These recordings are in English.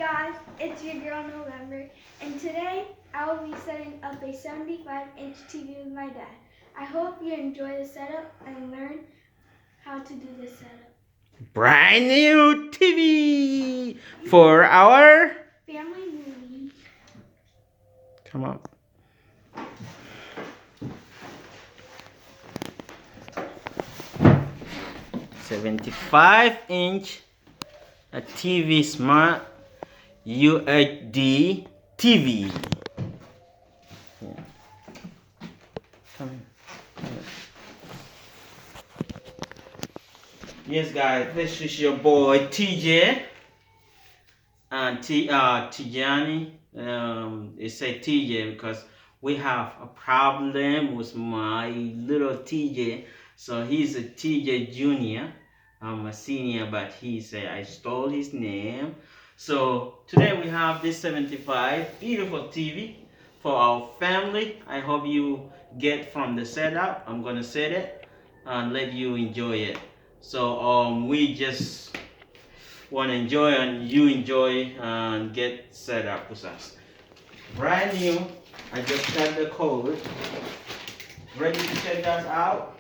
guys, it's your girl November, and today I will be setting up a 75-inch TV with my dad. I hope you enjoy the setup and learn how to do this setup. Brand new TV for our family movie. Come on. "75-inch a TV smart UHD TV." Yeah. Come here. Yes, guys, this is your boy TJ and Tijani. They say TJ because we have a problem with my little TJ. So he's a TJ Junior. I'm a senior, but he said I stole his name. So today we have this 75 beautiful TV for our family. I hope you get from the setup. I'm gonna set it and let you enjoy it. So we just want to enjoy and you enjoy and get set up with us. Brand new. I just cut the code. Ready to check that out?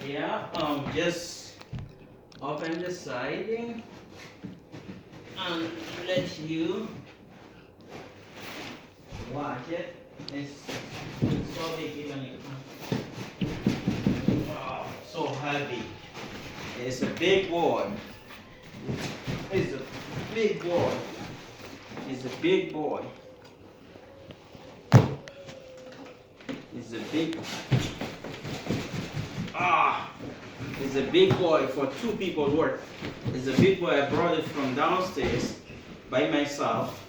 Yeah, just open the siding and let you watch it. It's so big even wow, so heavy. It's a big board. It's a big board. It's a big boy. It's a big it's a big boy for two people work. It's a big boy. I brought it from downstairs by myself.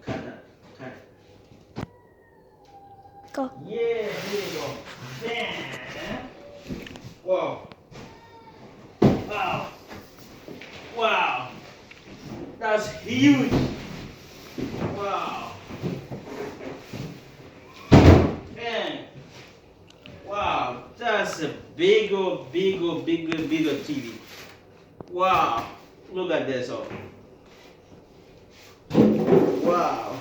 Cut it. Cut it. Go. Yeah, here you go. Bam. Whoa. Wow. Wow. That's huge. Wow. Man. Wow. That's a bigger TV. Wow. Look at this. Oh. Wow.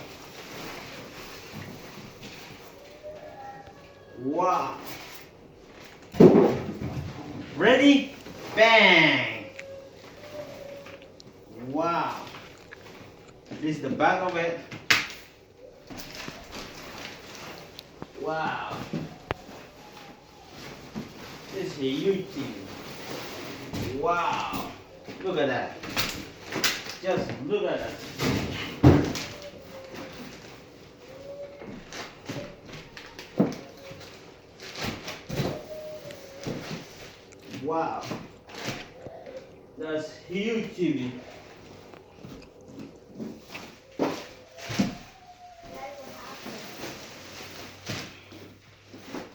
Wow. Ready? Bang. Wow. This is the back of it. Wow. This is a huge TV. Wow. Look at that. Just look at that. Wow. That's huge TV.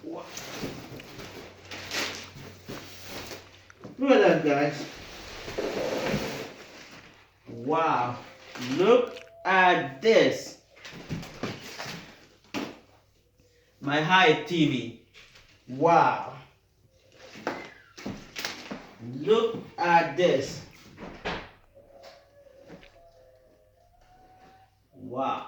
Wow. Look at that, guys. Wow. Look at this. My high TV. Wow. Look at this. Wow.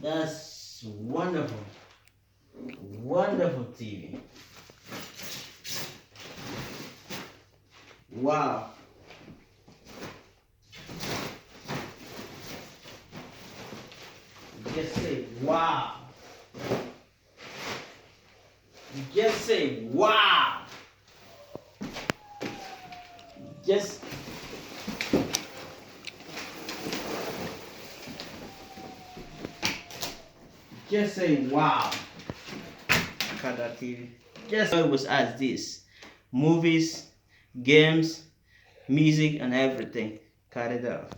That's wonderful. Wonderful TV. Wow. Just say wow. Just say wow. Just say wow. Cut that TV. Just it was as this. Movies, games, music and everything. Cut it off.